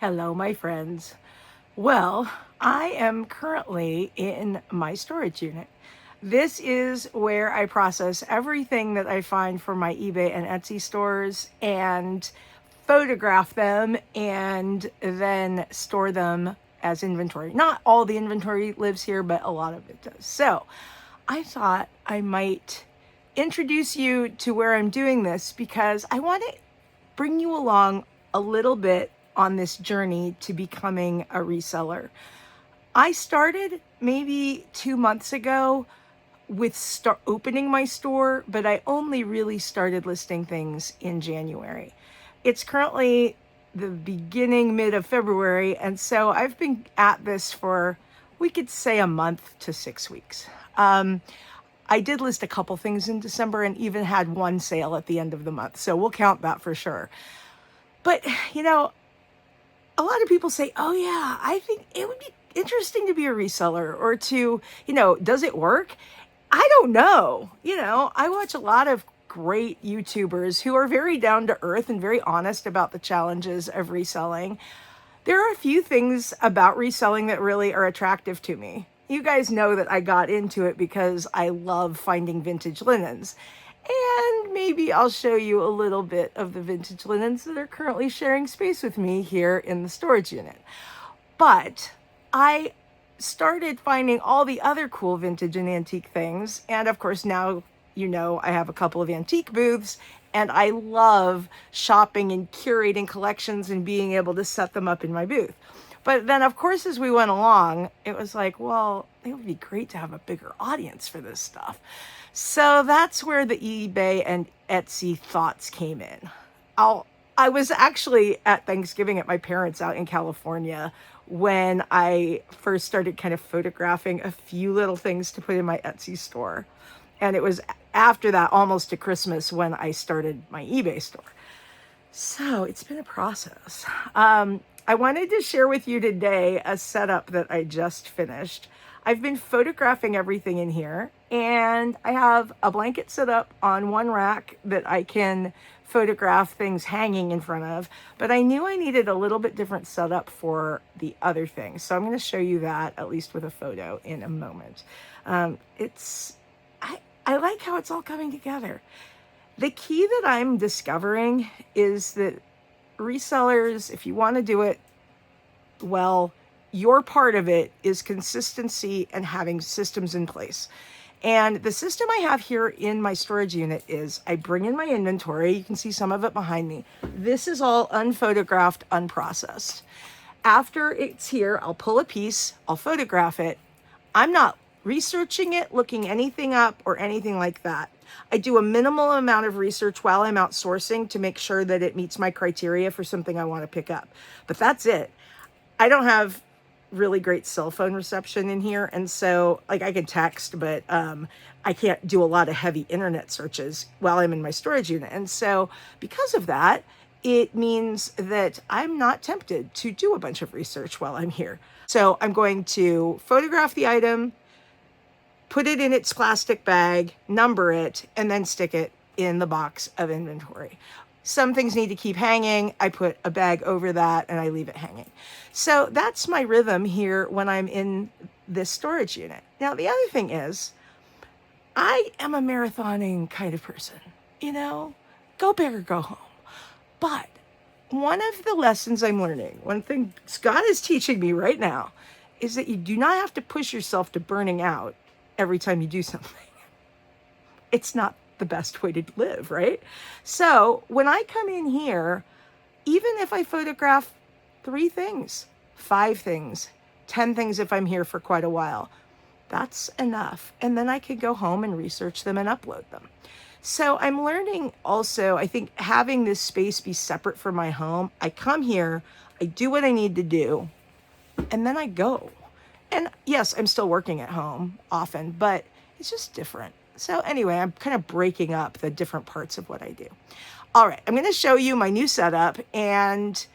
Hello, my friends. Well, I am currently in my storage unit. This is where I process everything that I find from my eBay and Etsy stores and photograph them and then store them as inventory. Not all the inventory lives here, but a lot of it does. So I thought I might introduce you to where I'm doing this because I want to bring you along a little bit on this journey to becoming a reseller. I started maybe 2 months ago with opening my store, but I only really started listing things in January. It's currently the mid of February, and so I've been at this for, we could say, a month to 6 weeks. I did list a couple things in December and even had one sale at the end of the month, so we'll count that for sure. But, a lot of people say, oh yeah, I think it would be interesting to be a reseller or to, does it work? I don't know. I watch a lot of great YouTubers who are very down to earth and very honest about the challenges of reselling. There are a few things about reselling that really are attractive to me. You guys know that I got into it because I love finding vintage linens. And maybe I'll show you a little bit of the vintage linens that are currently sharing space with me here in the storage unit. But I started finding all the other cool vintage and antique things. And of course, now I have a couple of antique booths, and I love shopping and curating collections and being able to set them up in my booth. But then, of course, as we went along, it was like, well, it would be great to have a bigger audience for this stuff. So that's where the eBay and Etsy thoughts came in. I was actually at Thanksgiving at my parents' out in California when I first started kind of photographing a few little things to put in my Etsy store. And it was after that, almost to Christmas, when I started my eBay store. So it's been a process. I wanted to share with you today a setup that I just finished. I've been photographing everything in here, and I have a blanket set up on one rack that I can photograph things hanging in front of, but I knew I needed a little bit different setup for the other things. So I'm going to show you that, at least with a photo, in a moment. I like how it's all coming together. The key that I'm discovering is that resellers, if you want to do it well, your part of it is consistency and having systems in place. And the system I have here in my storage unit is I bring in my inventory. You can see some of it behind me. This is all unphotographed, unprocessed. After it's here, I'll pull a piece, I'll photograph it. I'm not researching it, looking anything up or anything like that. I do a minimal amount of research while I'm outsourcing to make sure that it meets my criteria for something I want to pick up. But that's it. I don't have really great cell phone reception in here, and so I can text, but I can't do a lot of heavy internet searches while I'm in my storage unit. And so because of that, it means that I'm not tempted to do a bunch of research while I'm here. So I'm going to photograph the item, put it in its plastic bag, number it, and then stick it in the box of inventory. Some things need to keep hanging. I put a bag over that and I leave it hanging. So that's my rhythm here when I'm in this storage unit. Now, the other thing is, I am a marathoning kind of person, go big or go home. But one of the lessons I'm learning, one thing Scott is teaching me right now, is that you do not have to push yourself to burning out every time you do something. It's not the best way to live, right? So when I come in here, even if I photograph 3 things, 5 things, 10 things if I'm here for quite a while, that's enough. And then I could go home and research them and upload them. So I'm learning also, I think, having this space be separate from my home. I come here, I do what I need to do, and then I go. And yes, I'm still working at home often, but it's just different. So anyway, I'm kind of breaking up the different parts of what I do. All right, I'm going to show you my new setup, and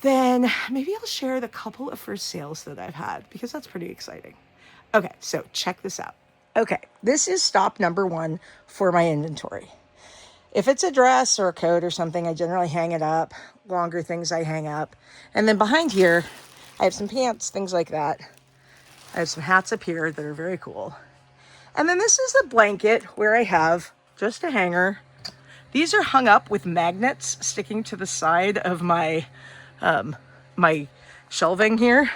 then maybe I'll share the couple of first sales that I've had, because that's pretty exciting. Okay, so check this out. Okay, this is stop number 1 for my inventory. If it's a dress or a coat or something, I generally hang it up. Longer things I hang up. And then behind here, I have some pants, things like that. I have some hats up here that are very cool. And then this is the blanket where I have just a hanger. These are hung up with magnets sticking to the side of my my shelving here.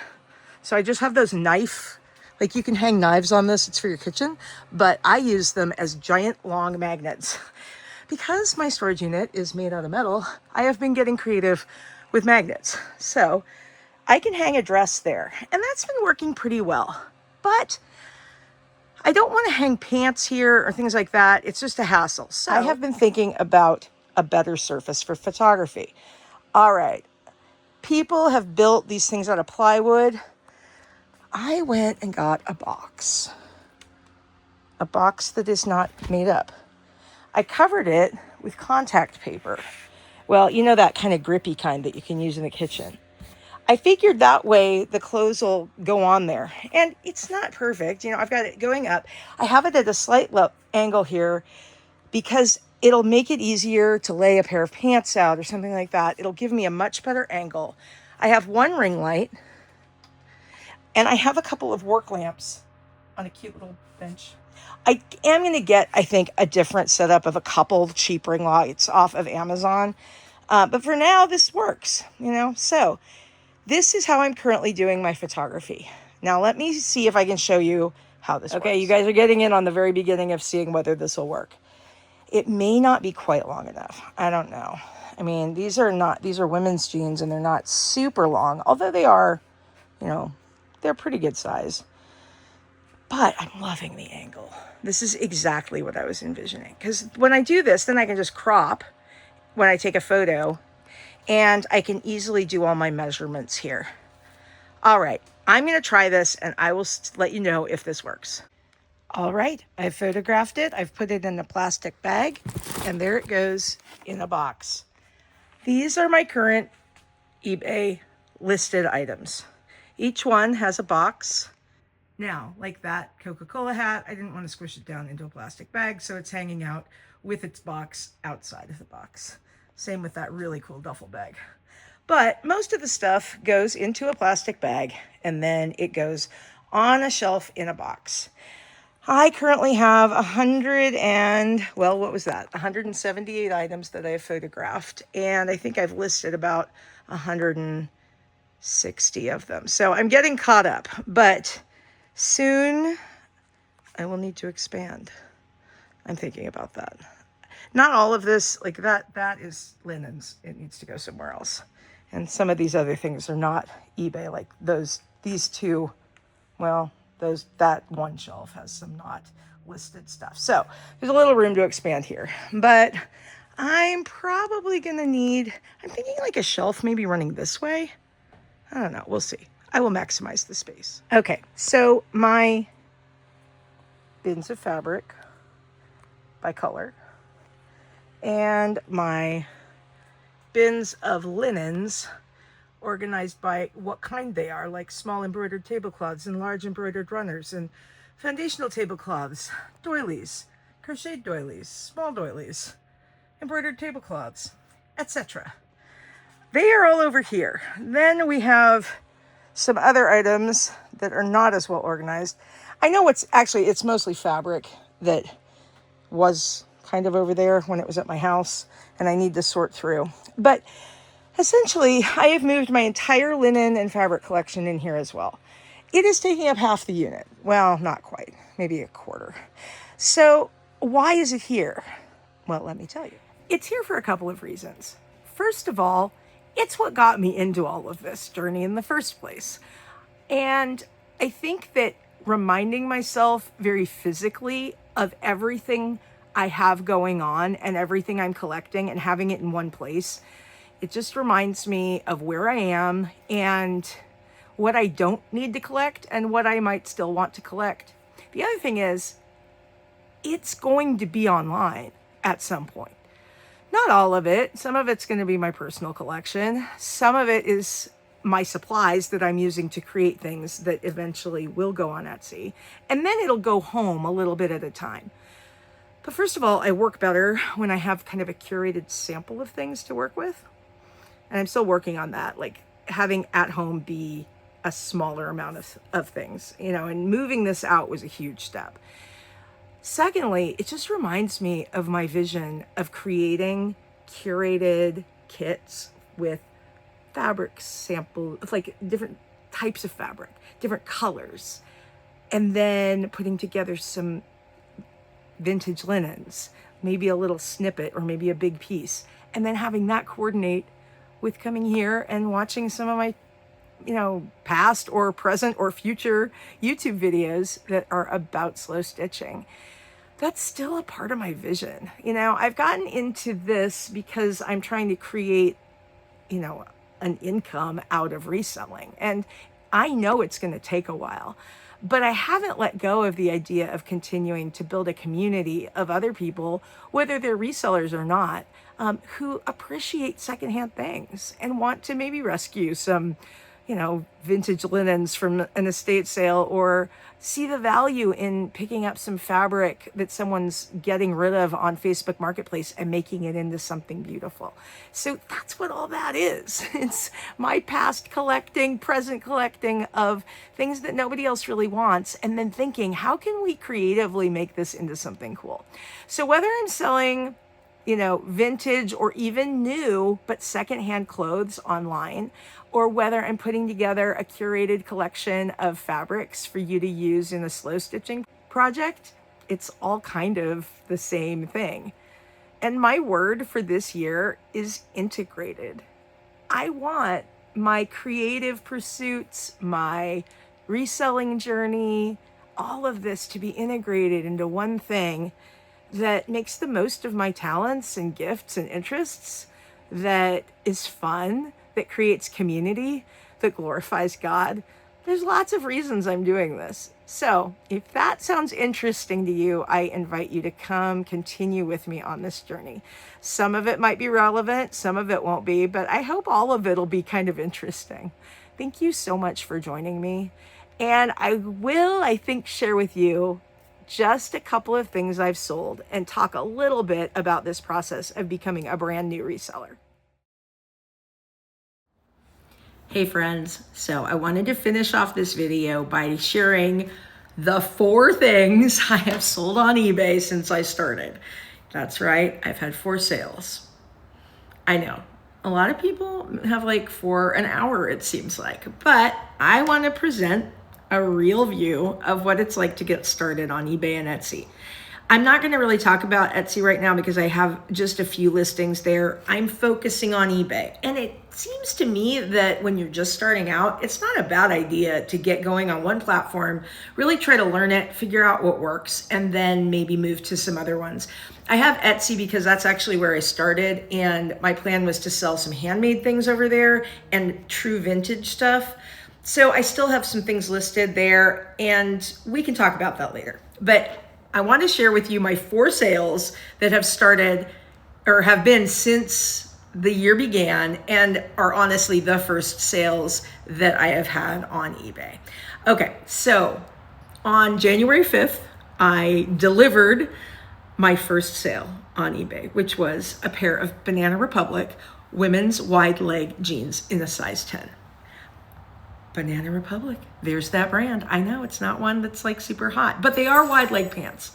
So I just have those like you can hang knives on this, it's for your kitchen, but I use them as giant long magnets. Because my storage unit is made out of metal, I have been getting creative with magnets. So I can hang a dress there, and that's been working pretty well. But I don't want to hang pants here or things like that. It's just a hassle. So I have been thinking about a better surface for photography. All right. People have built these things out of plywood. I went and got a box that is not made up. I covered it with contact paper. Well, you know, that kind of grippy kind that you can use in the kitchen. I figured that way the clothes will go on there. And it's not perfect. You know, I've got it going up. I have it at a slight angle here because it'll make it easier to lay a pair of pants out or something like that. It'll give me a much better angle. I have one ring light and I have a couple of work lamps on a cute little bench. I am going to get, I think, a different setup of a couple cheap ring lights off of Amazon. But for now, this works, you know. So this is how I'm currently doing my photography. Now, let me see if I can show you how this works. Okay, you guys are getting in on the very beginning of seeing whether this will work. It may not be quite long enough. I don't know. I mean, these are women's jeans and they're not super long, although they are, you know, they're pretty good size. But I'm loving the angle. This is exactly what I was envisioning. Because when I do this, then I can just crop when I take a photo and I can easily do all my measurements here. All right, I'm going to try this and I will let you know if this works. All right, I've photographed it. I've put it in a plastic bag and there it goes in a box. These are my current eBay listed items. Each one has a box. Now, like that Coca-Cola hat, I didn't want to squish it down into a plastic bag, so it's hanging out with its box outside of the box. Same with that really cool duffel bag. But most of the stuff goes into a plastic bag, and then it goes on a shelf in a box. I currently have 178 items that I have photographed, and I think I've listed about 160 of them. So I'm getting caught up, but soon I will need to expand. I'm thinking about that. Not all of this, like that is linens. It needs to go somewhere else. And some of these other things are not eBay, like these two, well, that one shelf has some not listed stuff. So there's a little room to expand here, but I'm probably gonna need, I'm thinking like a shelf maybe running this way. I don't know, we'll see. I will maximize the space. Okay, so my bins of fabric by color and my bins of linens organized by what kind they are, like small embroidered tablecloths and large embroidered runners and foundational tablecloths, doilies, crocheted doilies, small doilies, embroidered tablecloths, etc. They are all over here. Then we have some other items that are not as well organized. I know it's mostly fabric that was kind of over there when it was at my house, and I need to sort through. But essentially, I have moved my entire linen and fabric collection in here as well. It is taking up half the unit. Well, not quite, maybe a quarter. So why is it here? Well, let me tell you. It's here for a couple of reasons. First of all, it's what got me into all of this journey in the first place. And I think that reminding myself very physically of everything I have going on and everything I'm collecting and having it in one place, it just reminds me of where I am and what I don't need to collect and what I might still want to collect. The other thing is, it's going to be online at some point. Not all of it. Some of it's going to be my personal collection. Some of it is my supplies that I'm using to create things that eventually will go on Etsy. And then it'll go home a little bit at a time. But first of all, I work better when I have kind of a curated sample of things to work with. And I'm still working on that, like having at home be a smaller amount of things, and moving this out was a huge step. Secondly, it just reminds me of my vision of creating curated kits with fabric sample, like different types of fabric, different colors, and then putting together some vintage linens, maybe a little snippet or maybe a big piece, and then having that coordinate with coming here and watching some of my past or present or future YouTube videos that are about slow stitching. That's still a part of my vision. I've gotten into this because I'm trying to create, an income out of reselling. And I know it's going to take a while, but I haven't let go of the idea of continuing to build a community of other people, whether they're resellers or not, who appreciate secondhand things and want to maybe rescue some vintage linens from an estate sale, or see the value in picking up some fabric that someone's getting rid of on Facebook Marketplace and making it into something beautiful. So that's what all that is. It's my past collecting, present collecting of things that nobody else really wants, and then thinking, how can we creatively make this into something cool? So whether I'm selling vintage or even new, but secondhand clothes online, or whether I'm putting together a curated collection of fabrics for you to use in a slow stitching project, it's all kind of the same thing. And my word for this year is integrated. I want my creative pursuits, my reselling journey, all of this to be integrated into one thing that makes the most of my talents and gifts and interests, that is fun, that creates community, that glorifies God. There's lots of reasons I'm doing this. So if that sounds interesting to you, I invite you to come continue with me on this journey. Some of it might be relevant, some of it won't be, but I hope all of it will be kind of interesting. Thank you so much for joining me. And I will, share with you just a couple of things I've sold and talk a little bit about this process of becoming a brand new reseller. Hey friends, so I wanted to finish off this video by sharing the 4 things I have sold on eBay since I started. That's right, I've had 4 sales. I know, a lot of people have like 4 an hour, it seems like, but I want to present a real view of what it's like to get started on eBay and Etsy. I'm not going to really talk about Etsy right now because I have just a few listings there. I'm focusing on eBay. And it seems to me that when you're just starting out, it's not a bad idea to get going on one platform, really try to learn it, figure out what works, and then maybe move to some other ones. I have Etsy because that's actually where I started, and my plan was to sell some handmade things over there and true vintage stuff. So I still have some things listed there, and we can talk about that later. But I want to share with you my 4 sales that have started or have been since the year began, and are honestly the first sales that I have had on eBay. Okay, so on January 5th, I delivered my first sale on eBay, which was a pair of Banana Republic women's wide leg jeans in a size 10. Banana Republic, there's that brand. I know it's not one that's like super hot, but they are wide leg pants.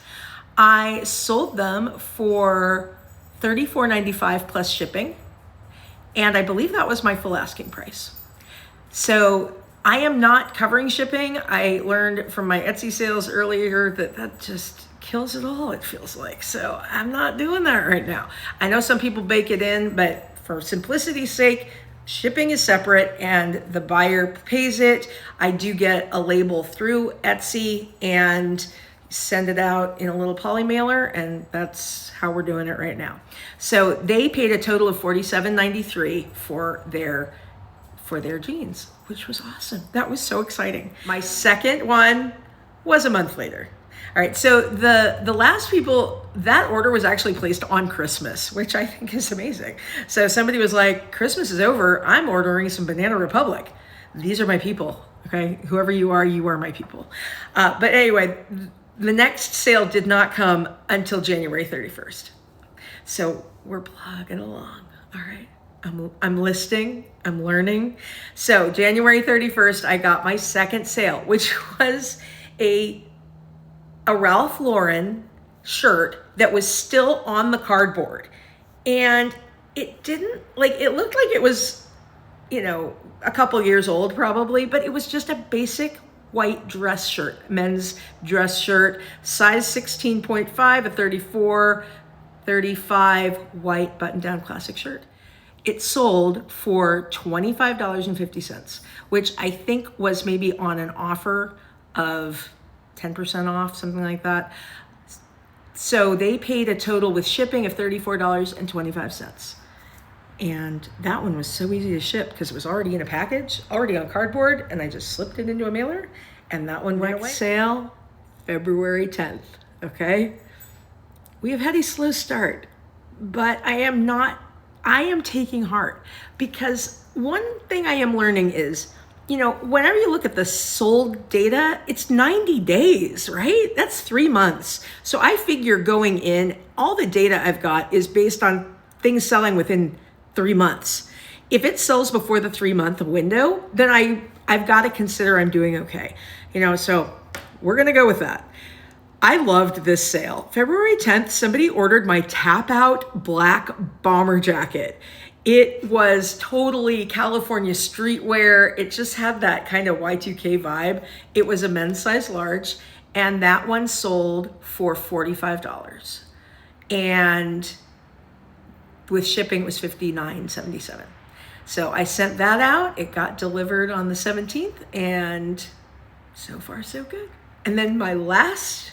I sold them for $34.95 plus shipping, and I believe that was my full asking price. So I am not covering shipping. I learned from my Etsy sales earlier that just kills it all, it feels like. So I'm not doing that right now. I know some people bake it in, but for simplicity's sake, shipping is separate and the buyer pays it. I do get a label through Etsy and send it out in a little poly mailer, and that's how we're doing it right now. So they paid a total of $47.93 for their jeans, which was awesome. That was so exciting. My second one was a month later. All right, so the last people, that order was actually placed on Christmas, which I think is amazing. So somebody was like, Christmas is over, I'm ordering some Banana Republic. These are my people, okay? Whoever you are my people. But anyway, The next sale did not come until January 31st. So we're plugging along. All right. I'm listing, I'm learning. So January 31st, I got my second sale, which was a Ralph Lauren shirt that was still on the cardboard. And it didn't, like, it looked like it was, a couple years old probably, but it was just a basic white dress shirt, men's dress shirt, size 16.5, a 34, 35 white button-down classic shirt. It sold for $25.50, which I think was maybe on an offer of 10% off, something like that. So they paid a total with shipping of $34.25. And that one was so easy to ship because it was already in a package, already on cardboard, and I just slipped it into a mailer. And that one went sale February 10th, okay? We have had a slow start, but I am taking heart, because one thing I am learning is, whenever you look at the sold data, it's 90 days, right? That's 3 months. So I figure going in, all the data I've got is based on things selling within 3 months. If it sells before the 3-month window, then I've got to consider I'm doing okay. So we're going to go with that. I loved this sale. February 10th, somebody ordered my tap out black bomber jacket. It was totally California streetwear. It just had that kind of Y2K vibe. It was a men's size large, and that one sold for $45. And with shipping, it was $59.77. So I sent that out. It got delivered on the 17th, and so far so good. And then my last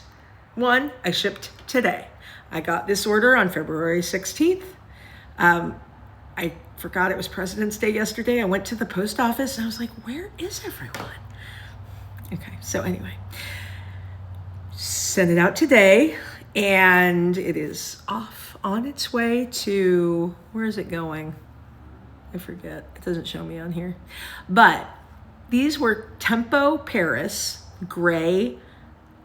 one I shipped today. I got this order on February 16th. I forgot it was President's Day yesterday. I went to the post office and I was like, where is everyone? Okay, so anyway, sent it out today, and it is off on its way to, where is it going? I forget. It doesn't show me on here. But these were Tempo Paris gray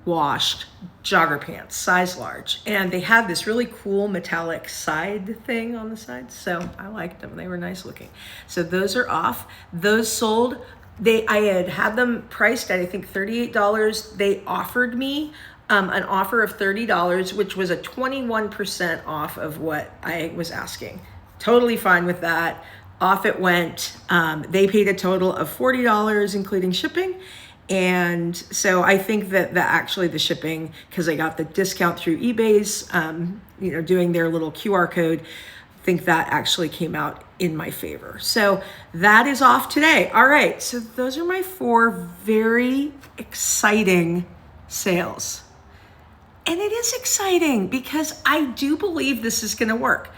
washed jogger pants, size large. And they had this really cool metallic side thing on the side. So I liked them. They were nice looking. So those are off. Those sold. I had them priced at, I think, $38. They offered me an offer of $30, which was a 21% off of what I was asking. Totally fine with that. Off it went. They paid a total of $40, including shipping. And so I think that actually the shipping, because I got the discount through eBay's, doing their little QR code, I think that actually came out in my favor. So that is off today. All right. So those are my 4 very exciting sales. And it is exciting because I do believe this is going to work.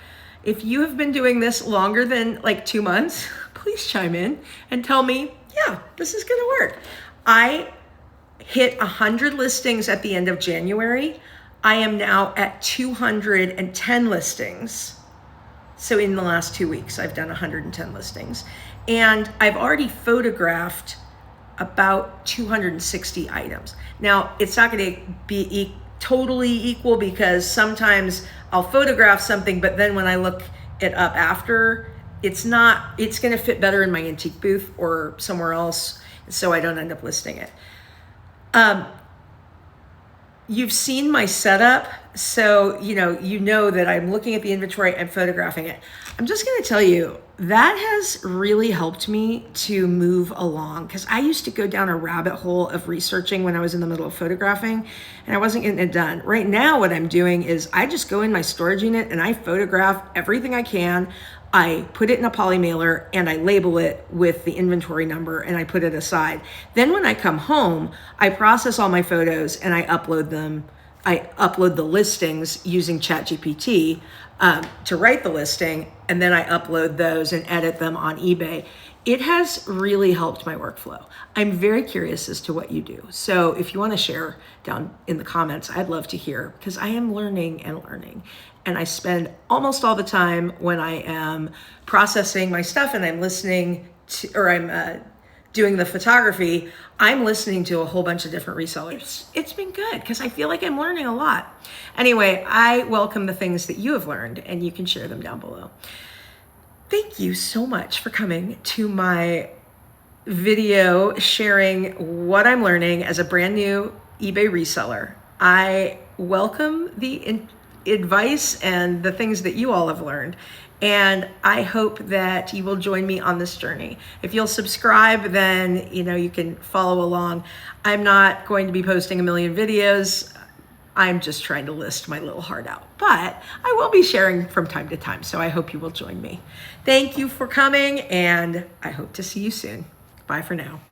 If you have been doing this longer than like 2 months, please chime in and tell me, yeah, this is going to work. I hit 100 listings at the end of January. I am now at 210 listings. So in the last 2 weeks, I've done 110 listings. And I've already photographed about 260 items. Now, it's not going to be totally equal, because sometimes I'll photograph something, but then when I look it up after, it's going to fit better in my antique booth or somewhere else, so I don't end up listing it. You've seen my setup, so you know that I'm looking at the inventory and photographing it. I'm just going to tell you, that has really helped me to move along, because I used to go down a rabbit hole of researching when I was in the middle of photographing, and I wasn't getting it done. Right now, what I'm doing is I just go in my storage unit and I photograph everything I can. I put it in a poly mailer and I label it with the inventory number and I put it aside. Then when I come home, I process all my photos and I upload them. I upload the listings using ChatGPT to write the listing, and then I upload those and edit them on eBay. It has really helped my workflow. I'm very curious as to what you do. So if you want to share down in the comments, I'd love to hear, because I am learning and learning. And I spend almost all the time when I am processing my stuff and I'm listening to, or I'm doing the photography, I'm listening to a whole bunch of different resellers. It's been good because I feel like I'm learning a lot. Anyway, I welcome the things that you have learned, and you can share them down below. Thank you so much for coming to my video sharing what I'm learning as a brand new eBay reseller. I welcome the advice and the things that you all have learned. And I hope that you will join me on this journey. If you'll subscribe, then you can follow along. I'm not going to be posting a million videos. I'm just trying to list my little heart out. But I will be sharing from time to time, so I hope you will join me. Thank you for coming, and I hope to see you soon. Bye for now.